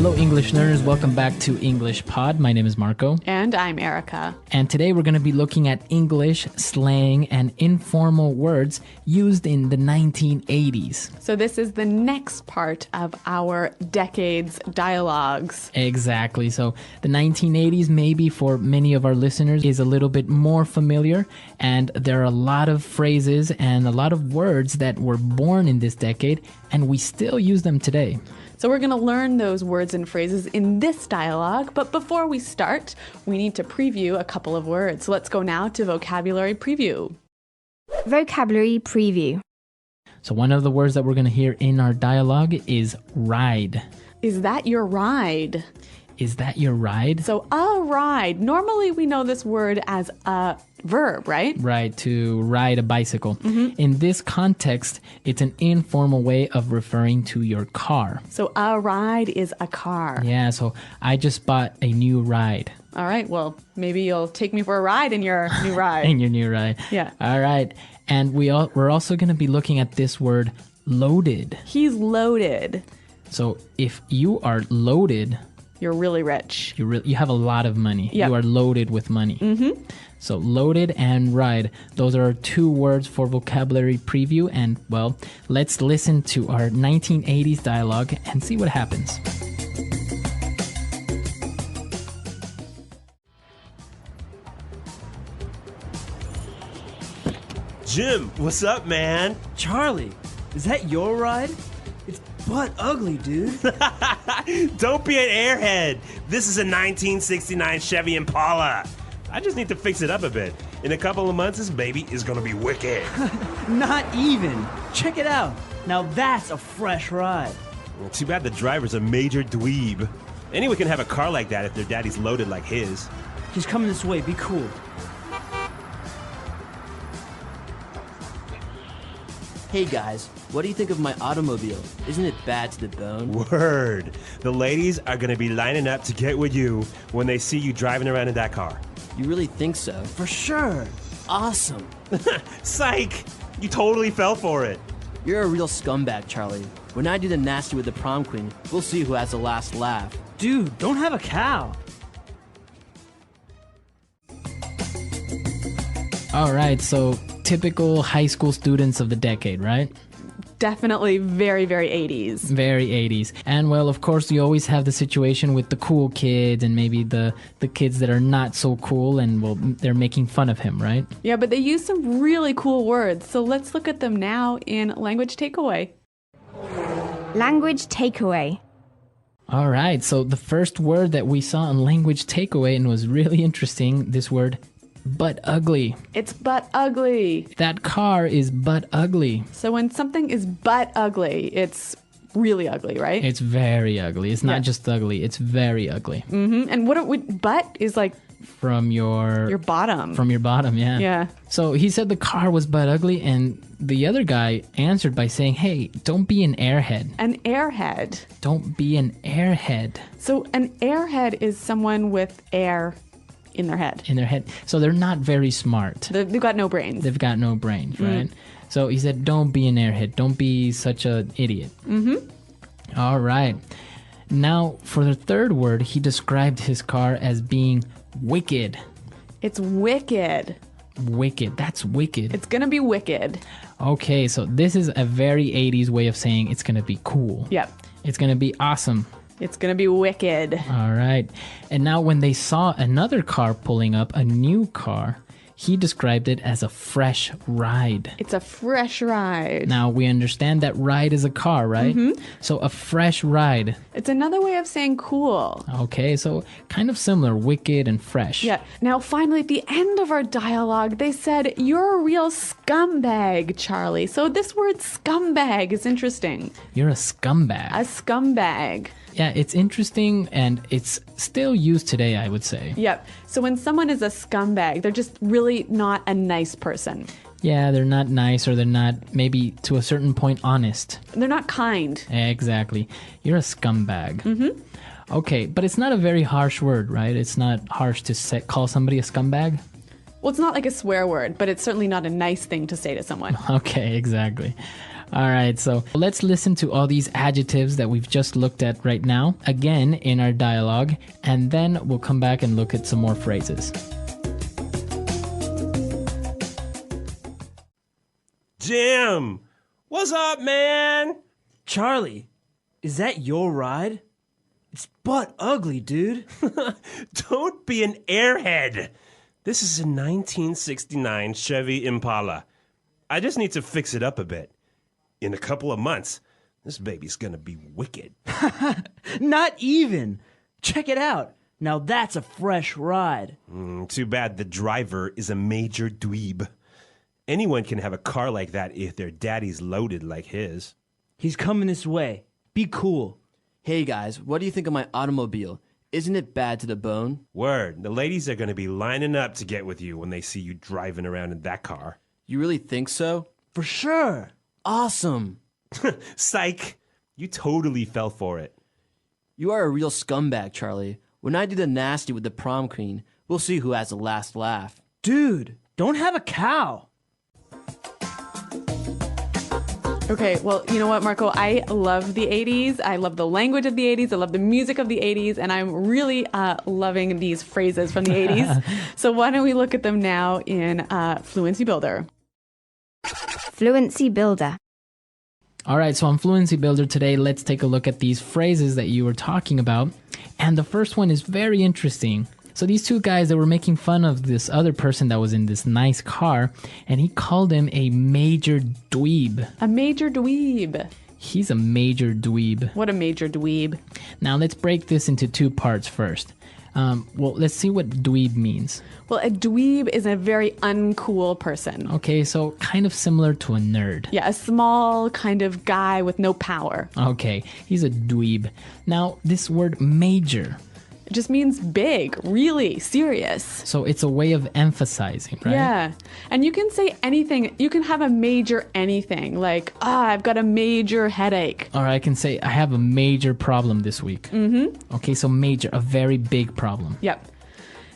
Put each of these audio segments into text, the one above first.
Hello, English learners. Welcome back to English Pod. My name is Marco. And I'm Erica. And today we're going to be looking at English, slang, and informal words used in the 1980s. So this is the next part of our decades dialogues. Exactly. So the 1980s, maybe for many of our listeners, is a little bit more familiar. And there are a lot of phrases and a lot of words that were born in this decade, and we still use them today. So we're going to learn those words and phrases in this dialogue, but before we start, we need to preview a couple of words. So let's go now to vocabulary preview. Vocabulary preview. So one of the words that we're going to hear in our dialogue is ride. Is that your ride? Is that your ride? So a ride. Normally we know this word as a verb, right? Right, to ride a bicycle. In this context, it's an informal way of referring to your car. So a ride is a car. Yeah, so I just bought a new ride. All right, well, maybe you'll take me for a ride in your new ride. In your new ride. Yeah. All right. And we're also going to be looking at this word loaded. He's loaded. So if you are loaded, you're really rich. You have a lot of money. Yep. You are loaded with money. So loaded and ride, those are our two words for vocabulary preview. And, well, let's listen to our 1980s dialogue and see what happens. Jim, what's up, man? Charlie, is that your ride? It's butt ugly, dude. Don't be an airhead. This is a 1969 Chevy Impala. I just need to fix it up a bit. In a couple of months, this baby is gonna be wicked. Not even. Check it out. Now that's a fresh ride. Well, too bad the driver's a major dweeb. Anyone can have a car like that if their daddy's loaded like his. He's coming this way. Be cool. Hey guys, what do you think of my automobile? Isn't it bad to the bone? Word. The ladies are gonna be lining up to get with you when they see you driving around in that car. You really think so? For sure. Awesome. Psych! You totally fell for it. You're a real scumbag, Charlie. When I do the nasty with the prom queen, we'll see who has the last laugh. Dude, don't have a cow. All right, so typical high school students of the decade, right? Definitely very, very 80s. Very 80s. And, well, of course, you always have the situation with the cool kids and maybe the kids that are not so cool and, well, they're making fun of him, right? Yeah, but they use some really cool words. So let's look at them now in Language Takeaway. Language takeaway. All right, so the first word that we saw in Language Takeaway and was really interesting, this word, butt ugly. It's butt ugly. That car is butt ugly. So when something is butt ugly, it's really ugly, right? It's very ugly. It's not just ugly, it's very ugly. And butt is like From your bottom. From your bottom, yeah. Yeah. So he said the car was butt ugly, and the other guy answered by saying, hey, don't be an airhead. An airhead. Don't be an airhead. So an airhead is someone with air in their head. In their head. So they're not very smart. They've got no brains. They've got no brains, right? So he said, don't be an airhead. Don't be such an idiot. All right. Now, for the third word, he described his car as being wicked. It's wicked. Wicked. That's wicked. It's gonna be wicked. Okay, so this is a very 80s way of saying it's going to be cool. Yep. It's going to be awesome. It's gonna be wicked. All right. And now when they saw another car pulling up, a new car, he described it as a fresh ride. It's a fresh ride. Now we understand that ride is a car, right? So a fresh ride. It's another way of saying cool. Okay, so kind of similar, wicked and fresh. Yeah. Now, finally, at the end of our dialogue, they said, you're a real scumbag, Charlie. So this word scumbag is interesting. You're a scumbag. A scumbag. Yeah, it's interesting and it's still used today, I would say. Yep. So when someone is a scumbag, they're just really not a nice person. Yeah, they're not nice or they're not, maybe to a certain point, honest. They're not kind. Exactly. You're a scumbag. Okay, but it's not a very harsh word, right? It's not harsh to call somebody a scumbag? Well, it's not like a swear word, but it's certainly not a nice thing to say to someone. Okay, exactly. All right, so let's listen to all these adjectives that we've just looked at right now, again in our dialogue, and then we'll come back and look at some more phrases. Jim, what's up, man? Charlie, is that your ride? It's butt ugly, dude. Don't be an airhead. This is a 1969 Chevy Impala. I just need to fix it up a bit. In a couple of months, this baby's gonna be wicked. Not even. Check it out. Now that's a fresh ride. Too bad the driver is a major dweeb. Anyone can have a car like that if their daddy's loaded like his. He's coming this way. Be cool. Hey guys, what do you think of my automobile? Isn't it bad to the bone? Word, the ladies are going to be lining up to get with you when they see you driving around in that car. You really think so? For sure. Awesome. Psych, you totally fell for it. You are a real scumbag, Charlie. When I do the nasty with the prom queen, we'll see who has the last laugh. Dude, don't have a cow. Okay, well, you know what, Marco? I love the 80s. I love the language of the 80s. I love the music of the 80s. And I'm really loving these phrases from the 80s. So why don't we look at them now in Fluency Builder? Fluency Builder. All right, so on Fluency Builder today, let's take a look at these phrases that you were talking about. And the first one is very interesting. So these two guys, they were making fun of this other person that was in this nice car, and he called him a major dweeb. A major dweeb. He's a major dweeb. What a major dweeb. Now let's break this into two parts first. Well, let's see what dweeb means. Well, a dweeb is a very uncool person. Okay, so kind of similar to a nerd. Yeah, a small kind of guy with no power. Okay, he's a dweeb. Now, this word major. It just means big, really serious. So it's a way of emphasizing, right? Yeah. And you can say anything. You can have a major anything, like, I've got a major headache. Or I can say, I have a major problem this week. Mm-hmm. Okay, so major, a very big problem. Yep.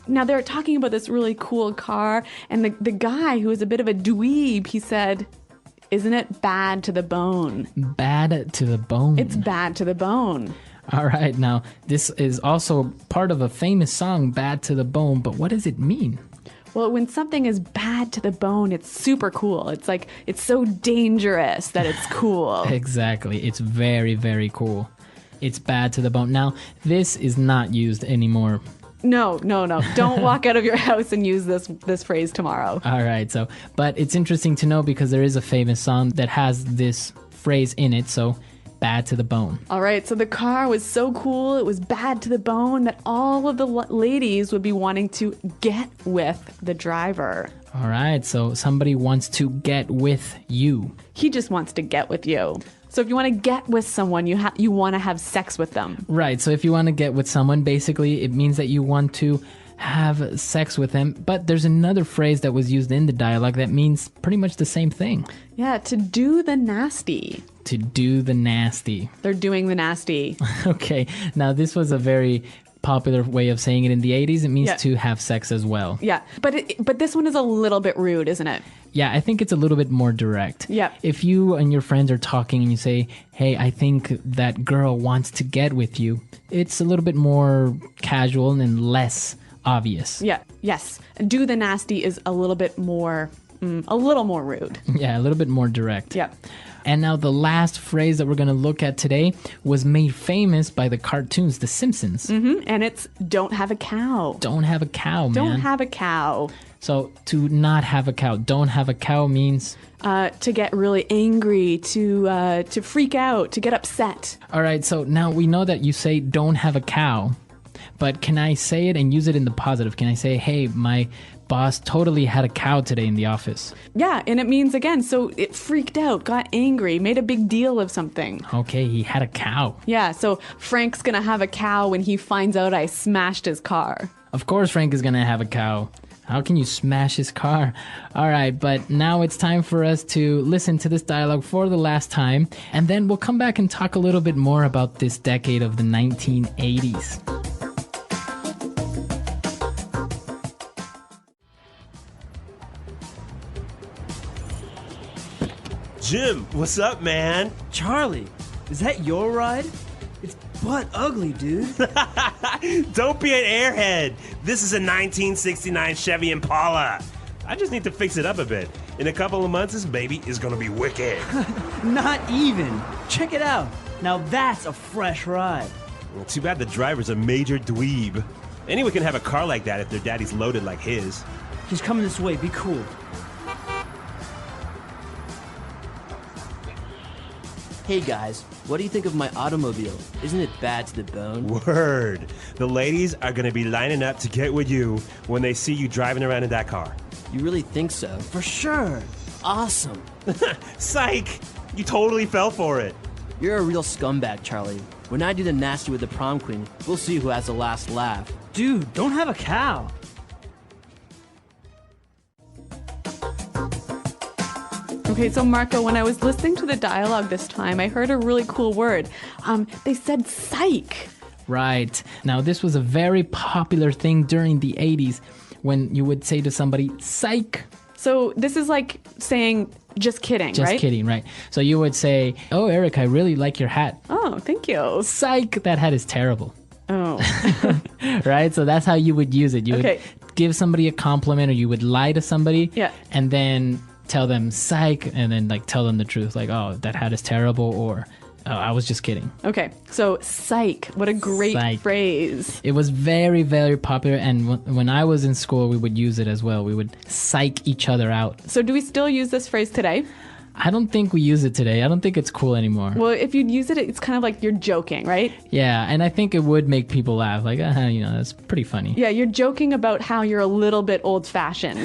Now they're talking about this really cool car, and the guy who is a bit of a dweeb, he said, isn't it bad to the bone? Bad to the bone. It's bad to the bone. All right, now this is also part of a famous song, Bad to the Bone, but what does it mean? Well, when something is bad to the bone, it's super cool. It's like, it's so dangerous that it's cool. Exactly. It's very, very cool. It's bad to the bone. Now, this is not used anymore. No. Don't walk out of your house and use this phrase tomorrow. All right, but it's interesting to know because there is a famous song that has this phrase in it, so bad to the bone. All right, so the car was so cool, it was bad to the bone that all of the ladies would be wanting to get with the driver. All right, so somebody wants to get with you. He just wants to get with you. So if you want to get with someone, you want to have sex with them. Right, so if you want to get with someone, basically it means that you want to have sex with them. But there's another phrase that was used in the dialogue that means pretty much the same thing. Yeah, to do the nasty. To do the nasty. They're doing the nasty. Okay, now this was a very popular way of saying it in the 80s. It means to have sex as well. Yeah, but this one is a little bit rude, isn't it? Yeah, I think it's a little bit more direct. Yeah. If you and your friends are talking and you say, hey, I think that girl wants to get with you, it's a little bit more casual and less obvious. Yeah, yes. Do the nasty is a little bit more, a little more rude. Yeah, a little bit more direct. Yeah. And now the last phrase that we're going to look at today was made famous by the cartoons, The Simpsons. Mm-hmm. And it's don't have a cow. Don't have a cow, man. Don't have a cow. So to not have a cow, don't have a cow means? To get really angry, to freak out, to get upset. All right, so now we know that you say don't have a cow, but can I say it and use it in the positive? Can I say, hey, my boss totally had a cow today in the office? Yeah, and it means, again, so it freaked out, got angry, made a big deal of something. Okay, he had a cow. Yeah, so Frank's gonna have a cow when he finds out I smashed his car. Of course Frank is gonna have a cow. How can you smash his car? All right, but now it's time for us to listen to this dialogue for the last time, and then we'll come back and talk a little bit more about this decade of the 1980s. Jim, what's up, man? Charlie, is that your ride? It's butt ugly, dude. Don't be an airhead. This is a 1969 Chevy Impala. I just need to fix it up a bit. In a couple of months, this baby is gonna be wicked. Not even. Check it out. Now that's a fresh ride. Well, too bad the driver's a major dweeb. Anyone can have a car like that if their daddy's loaded like his. He's coming this way. Be cool. Hey guys, what do you think of my automobile? Isn't it bad to the bone? Word. The ladies are gonna be lining up to get with you when they see you driving around in that car. You really think so? For sure. Awesome. Psych! You totally fell for it. You're a real scumbag, Charlie. When I do the nasty with the prom queen, we'll see who has the last laugh. Dude, don't have a cow. Okay, so Marco, when I was listening to the dialogue this time, I heard a really cool word. They said psych. Right. Now, this was a very popular thing during the 80s when you would say to somebody, psych. So this is like saying just kidding, Just right? kidding, right? So you would say, oh, Eric, I really like your hat. Oh, thank you. Psych, that hat is terrible. Oh. Right? So that's how you would use it. You Okay. would give somebody a compliment or you would lie to somebody. Yeah. And then tell them psych and then like tell them the truth. Like, oh, that hat is terrible or oh, I was just kidding. Okay, so psych. What a great Psych. phrase. It was very, very popular. And when I was in school, we would use it as well. We would psych each other out. So do we still use this phrase today? I don't think we use it today. I don't think it's cool anymore. Well, if you'd use it, it's kind of like you're joking, right? Yeah, and I think it would make people laugh. Like, that's pretty funny. Yeah, you're joking about how you're a little bit old-fashioned.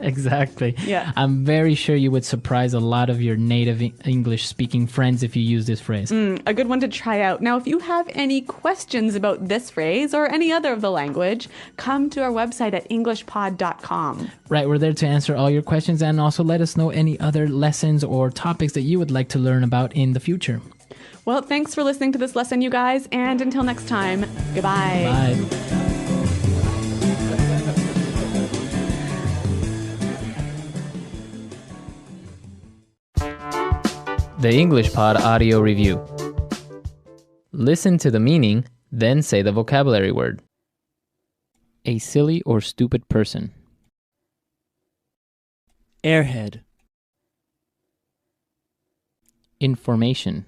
Exactly. Yeah. I'm very sure you would surprise a lot of your native English-speaking friends if you use this phrase. A good one to try out. Now, if you have any questions about this phrase or any other of the language, come to our website at englishpod.com. Right, we're there to answer all your questions and also let us know any other lessons or topics that you would like to learn about in the future. Well, thanks for listening to this lesson, you guys, and until next time, goodbye. Bye. The English Pod Audio Review. Listen to the meaning, then say the vocabulary word. A silly or stupid person. Airhead. Information.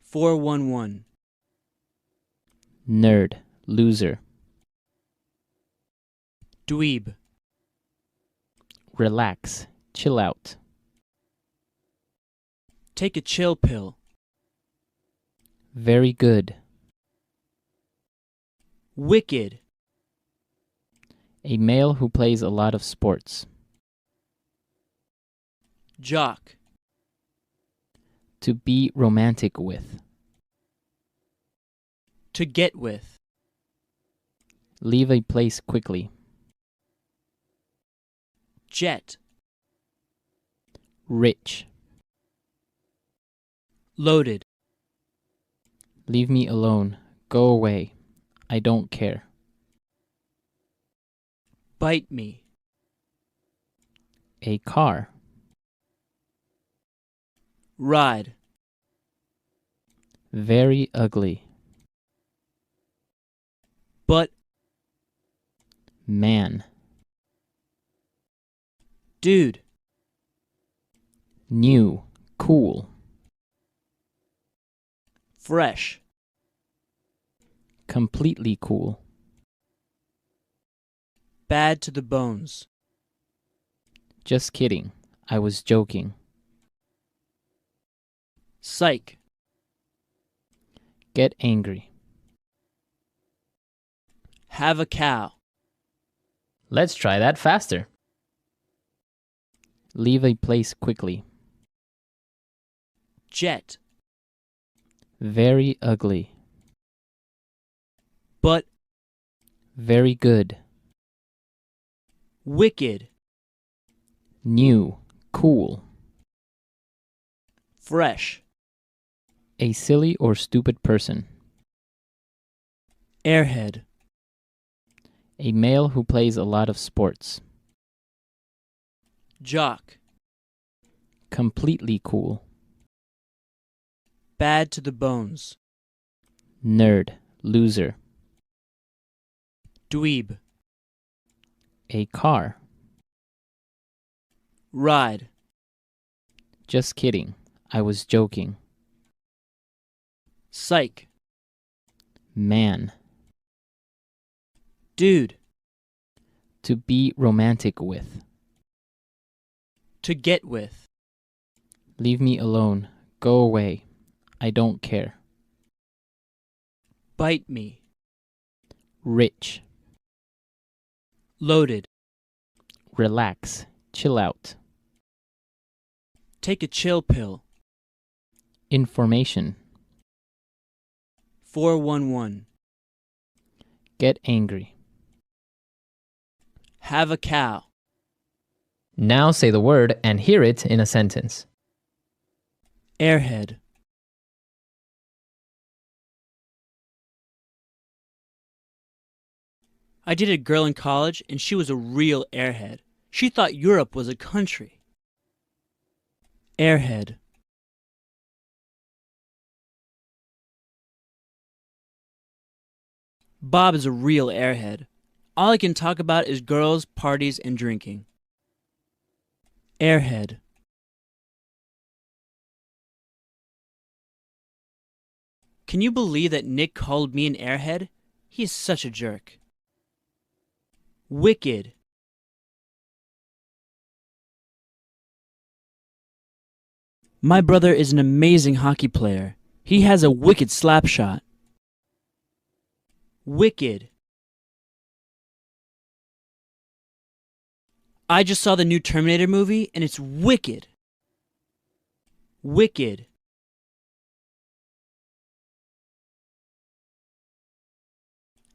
411. Nerd. Loser. Dweeb. Relax. Chill out. Take a chill pill. Very good. Wicked. A male who plays a lot of sports. Jock. To be romantic with. To get with. Leave a place quickly. Jet. Rich. Loaded. Leave me alone. Go away. I don't care. Bite me. A car. Ride. Very ugly. But. Man. Dude. New. Cool. Fresh. Completely cool. Bad to the bones. Just kidding. I was joking. Psych. Get angry. Have a cow. Let's try that faster. Leave a place quickly. Jet. Very ugly. But. Very good. Wicked. New. Cool. Fresh. A silly or stupid person. Airhead. A male who plays a lot of sports. Jock. Completely cool. Bad to the bones. Nerd. Loser. Dweeb. A car. Ride. Just kidding. I was joking. Psych. Man. Dude. To be romantic with. To get with. Leave me alone. Go away. I don't care. Bite me. Rich. Loaded. Relax. Chill out. Take a chill pill. Information. 411. Get angry. Have a cow. Now say the word and hear it in a sentence. Airhead. I dated a girl in college and she was a real airhead. She thought Europe was a country. Airhead. Bob is a real airhead. All I can talk about is girls, parties, and drinking. Airhead. Can you believe that Nick called me an airhead? He is such a jerk. Wicked. My brother is an amazing hockey player. He has a wicked slap shot. Wicked. I just saw the new Terminator movie and it's wicked. Wicked.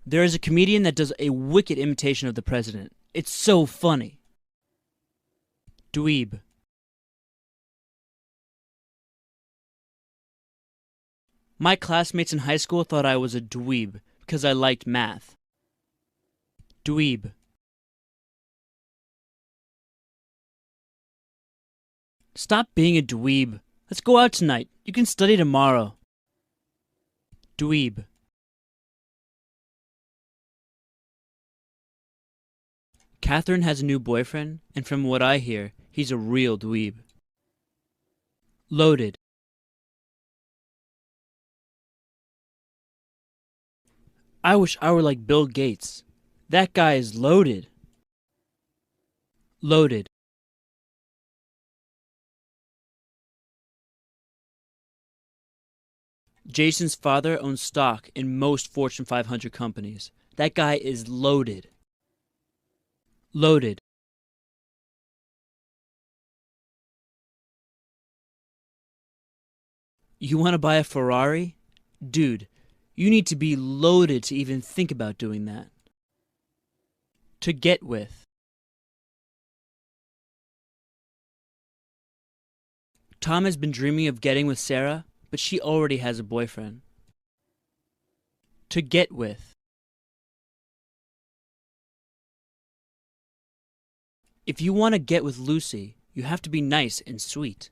There is a comedian that does a wicked imitation of the president. It's so funny. Dweeb. My classmates in high school thought I was a dweeb because I liked math. Dweeb. Stop being a dweeb. Let's go out tonight. You can study tomorrow. Dweeb. Catherine has a new boyfriend, and from what I hear, he's a real dweeb. Loaded. I wish I were like Bill Gates. That guy is loaded. Loaded. Jason's father owns stock in most Fortune 500 companies. That guy is loaded. Loaded. You want to buy a Ferrari? Dude, you need to be loaded to even think about doing that. To get with. Tom has been dreaming of getting with Sarah, but she already has a boyfriend. To get with. If you want to get with Lucy, you have to be nice and sweet.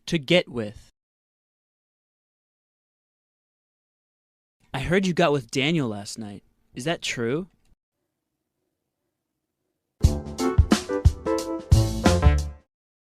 To get with. I heard you got with Daniel last night. Is that true?